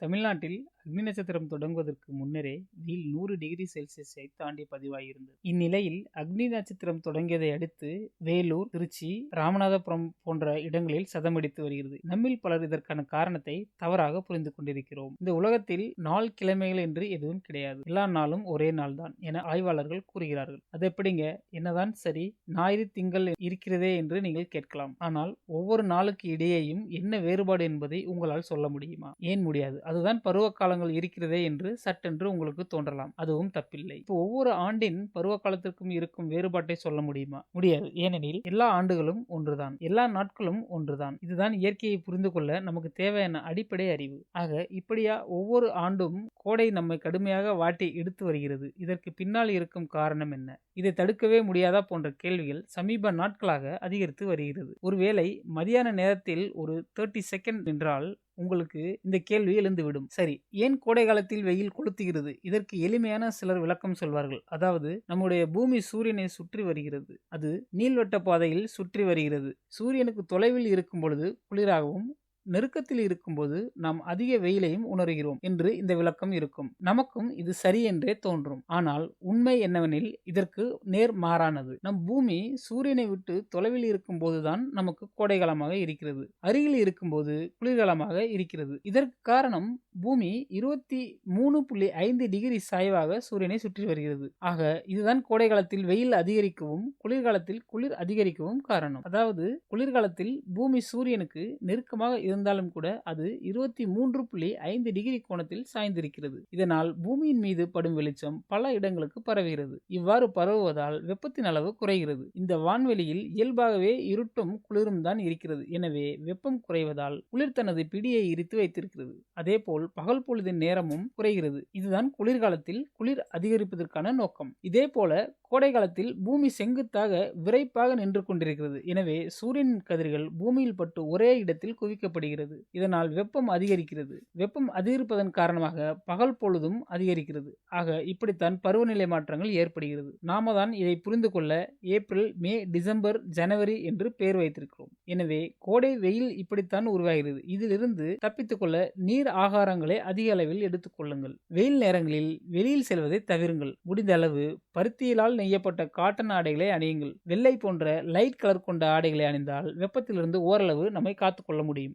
தமிழ்நாட்டில் அக்னி நட்சத்திரம் தொடங்குவதற்கு முன்னரே வெயில் 100 டிகிரி செல்சியஸை தாண்டி பதிவாகியிருந்தது. இந்நிலையில் அக்னி நட்சத்திரம் தொடங்கியதை அடுத்து வேலூர், திருச்சி, ராமநாதபுரம் போன்ற இடங்களில் சதமடித்து வருகிறது. நம்மில் பலர் இதற்கான காரணத்தை தவறாக புரிந்து கொண்டிருக்கிறோம். இந்த உலகத்தில் நாள் கிழமைகள் என்று எதுவும் கிடையாது. எல்லா நாளும் ஒரே நாள் தான் என ஆய்வாளர்கள் கூறுகிறார்கள். அது எப்படிங்க, என்னதான் சரி, ஞாயிறு திங்கள் இருக்கிறதே என்று நீங்கள் கேட்கலாம். ஆனால் ஒவ்வொரு நாளுக்கு இடையேயும் என்ன வேறுபாடு என்பதை உங்களால் சொல்ல முடியுமா? ஏன் முடியாது? அதுதான் பருவ காலங்கள் இருக்கிறதே என்று சட்டென்று உங்களுக்கு தோன்றலாம். அதுவும் தப்பில்லை. இப்போ ஒவ்வொரு ஆண்டின் பருவ காலத்திற்கும் இருக்கும் வேறுபாட்டை சொல்ல முடியுமா? முடியாது. ஏனெனில் எல்லா ஆண்டுகளும் ஒன்றுதான், எல்லா நாட்களும் ஒன்றுதான். இதுதான் இயற்கையை புரிந்து கொள்ள நமக்கு தேவையான அடிப்படை அறிவு. ஆக இப்படியா ஒவ்வொரு ஆண்டும் கோடை நம்மை கடுமையாக வாட்டி எடுத்து வருகிறது. இதற்கு பின்னால் இருக்கும் காரணம் என்ன? இதை தடுக்கவே முடியாதா போன்ற கேள்விகள் சமீப நாட்களாக அதிகரித்து வருகிறது. ஒருவேளை மதியான நேரத்தில் ஒரு 30 செகண்ட் என்றால் உங்களுக்கு இந்த கேள்வி எழுந்துவிடும். சரி, ஏன் கோடை காலத்தில் வெயில் கொளுத்துகிறது? இதற்கு எளிமையான சிலர் விளக்கம் சொல்வார்கள். அதாவது, நம்முடைய பூமி சூரியனை சுற்றி வருகிறது. அது நீள்வட்ட பாதையில் சுற்றி வருகிறது. சூரியனுக்கு தொலைவில் இருக்கும் பொழுது குளிராகவும், நெருக்கத்தில் இருக்கும்போது நாம் அதிக வெயிலையும் உணர்கிறோம் என்று இந்த விளக்கம் இருக்கும். நமக்கும் இது சரி என்றே தோன்றும். ஆனால் உண்மை என்னவெனில் இதற்கு நேர் மாறானது. நம் பூமி சூரியனை விட்டு தொலைவில் இருக்கும் போதுதான் நமக்கு கோடைகாலமாக இருக்கிறது, அருகில் இருக்கும்போது குளிர்காலமாக இருக்கிறது. இதற்கு காரணம் பூமி 23.5 டிகிரி சாய்வாக சூரியனை சுற்றி வருகிறது. ஆக இதுதான் கோடை காலத்தில் வெயில் அதிகரிக்கவும், குளிர்காலத்தில் குளிர் அதிகரிக்கவும் காரணம். அதாவது குளிர்காலத்தில் பூமி சூரியனுக்கு நெருக்கமாக இருந்தாலும் கூட அது 23.5 டிகிரி கோணத்தில் சாய்ந்திருக்கிறது. இதனால் பூமியின் மீது படும் வெளிச்சம் பல இடங்களுக்கு பரவுகிறது. இவ்வாறு பரவுவதால் வெப்பத்தின் அளவு குறைகிறது. இந்த வான்வெளியில் இயல்பாகவே இருட்டும் குளிரும் தான் இருக்கிறது. எனவே வெப்பம் குறைவதால் குளிர் தனது பிடியை இறுத்து வைத்திருக்கிறது. அதேபோல் பகல் பொழுதின் நேரமும் குறைகிறது. இதுதான் குளிர்காலத்தில் குளிர் அதிகரிப்பதற்கான நோக்கம். இதே போல கோடை காலத்தில் பூமி செங்குத்தாக விரைப்பாக நின்று கொண்டிருக்கிறது. எனவே சூரியனின் கதிர்கள் பூமியில் பட்டு ஒரே இடத்தில் குவிக்கப்படுகிறது. இதனால் வெப்பம் அதிகரிக்கிறது. வெப்பம் அதிகரிப்பதன் காரணமாக பகல் பொழுதும் அதிகரிக்கிறது. ஆக இப்படித்தான் பருவநிலை மாற்றங்கள் ஏற்படுகிறது. நாம தான் இதை புரிந்து கொள்ள ஏப்ரல், மே, டிசம்பர், ஜனவரி என்று பெயர் வைத்திருக்கிறோம். எனவே கோடை வெயில் இப்படித்தான் உருவாகிறது. இதிலிருந்து தப்பித்துக் கொள்ள நீர் ஆகாரங்களை அதிக அளவில் எடுத்துக் கொள்ளுங்கள். வெயில் நேரங்களில் வெளியில் செல்வதை தவிருங்கள். முடிந்த அளவு பருத்தியிலால் நெய்யப்பட்ட காட்டன் ஆடைகளை அணியுங்கள். வெள்ளை போன்ற லைட் கலர் கொண்ட ஆடைகளை அணிந்தால் வெப்பத்திலிருந்து ஓரளவு நம்மை காத்துக்கொள்ள முடியும்.